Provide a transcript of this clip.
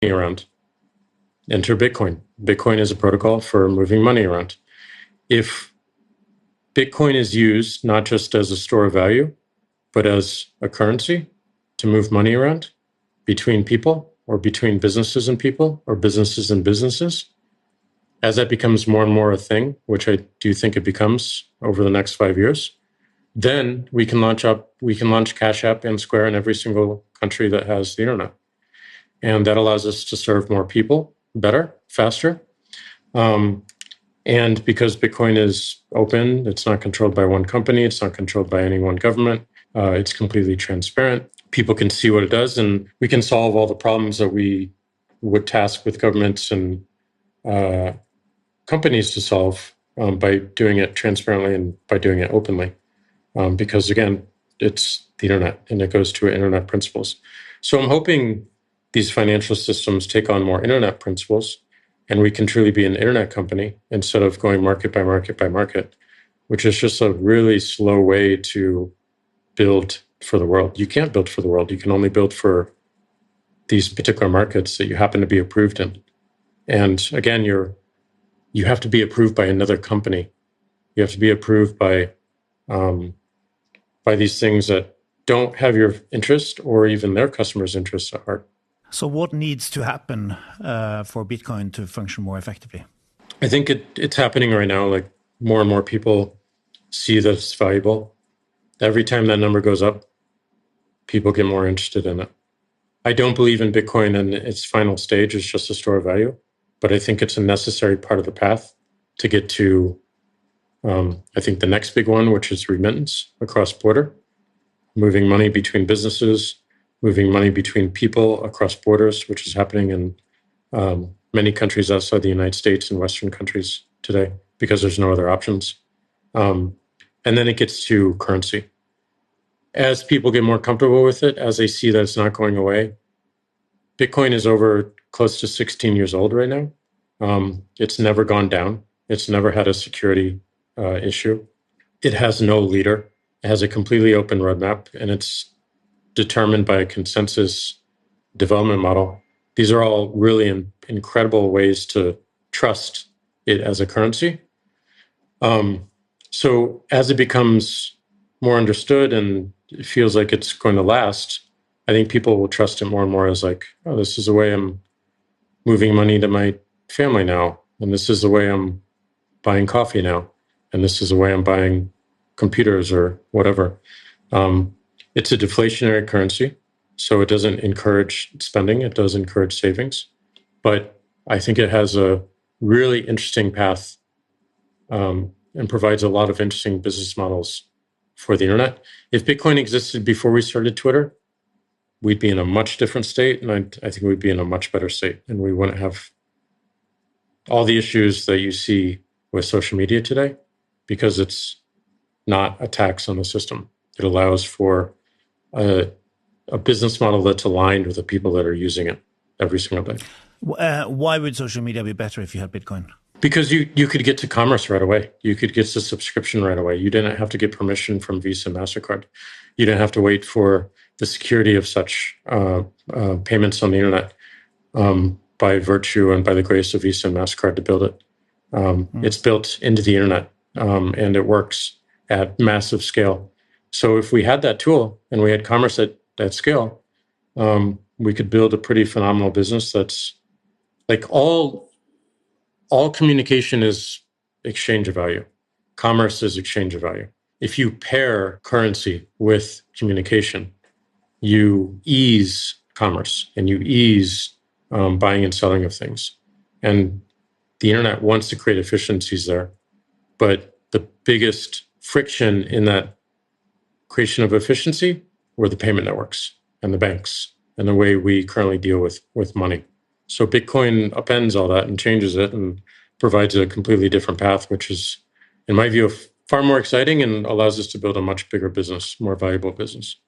around. Enter Bitcoin. Bitcoin is a protocol for moving money around. If Bitcoin is used not just as a store of value, but as a currency to move money around between people or between businesses and people or businesses and businesses, as that becomes more and more a thing, which I do think it becomes over the next 5 years, then we can launch Cash App and Square in every single country that has the internet. And that allows us to serve more people better, faster. And because Bitcoin is open, it's not controlled by one company, it's not controlled by any one government, it's completely transparent. People can see what it does, and we can solve all the problems that we would task with governments and companies to solve by doing it transparently and by doing it openly. Because again, it's the internet and it goes to internet principles. So I'm hoping these financial systems take on more internet principles and we can truly be an internet company instead of going market by market by market, which is just a really slow way to build for the world. You can't build for the world. You can only build for these particular markets that you happen to be approved in. And again, you have to be approved by another company. You have to be approved by these things that don't have your interest or even their customers' interests at heart. So what needs to happen for Bitcoin to function more effectively? I think it's happening right now. Like more and more people see that it's valuable. Every time that number goes up, people get more interested in it. I don't believe in Bitcoin in its final stage as just a store of value, but I think it's a necessary part of the path to get to, I think, the next big one, which is remittance across border, moving money between businesses, moving money between people across borders, which is happening in many countries outside the United States and Western countries today because there's no other options. And then it gets to currency. As people get more comfortable with it, as they see that it's not going away, Bitcoin is over close to 16 years old right now. It's never gone down. It's never had a security issue. It has no leader. It has a completely open roadmap, and it's determined by a consensus development model. These are all really incredible ways to trust it as a currency. So as it becomes more understood and it feels like it's going to last, I think people will trust it more and more as like, oh, this is the way I'm moving money to my family now. And this is the way I'm buying coffee now. And this is the way I'm buying computers or whatever. It's a deflationary currency, so it doesn't encourage spending. It does encourage savings. But I think it has a really interesting path and provides a lot of interesting business models for the internet. If Bitcoin existed before we started Twitter, we'd be in a much different state, and I think we'd be in a much better state, and we wouldn't have all the issues that you see with social media today because it's not a tax on the system. It allows for a business model that's aligned with the people that are using it every single day. Why would social media be better if you had Bitcoin? Because you could get to commerce right away. You could get to subscription right away. You didn't have to get permission from Visa and MasterCard. You didn't have to wait for the security of such payments on the internet by virtue and by the grace of Visa and MasterCard to build it. It's built into the internet and it works at massive scale. So if we had that tool and we had commerce at that scale, we could build a pretty phenomenal business that's like all communication is exchange of value. Commerce is exchange of value. If you pair currency with communication, you ease commerce and you ease buying and selling of things. And the internet wants to create efficiencies there. But the biggest friction in that creation of efficiency were the payment networks and the banks and the way we currently deal with money. So Bitcoin upends all that and changes it and provides a completely different path, which is, in my view, far more exciting and allows us to build a much bigger business, more valuable business.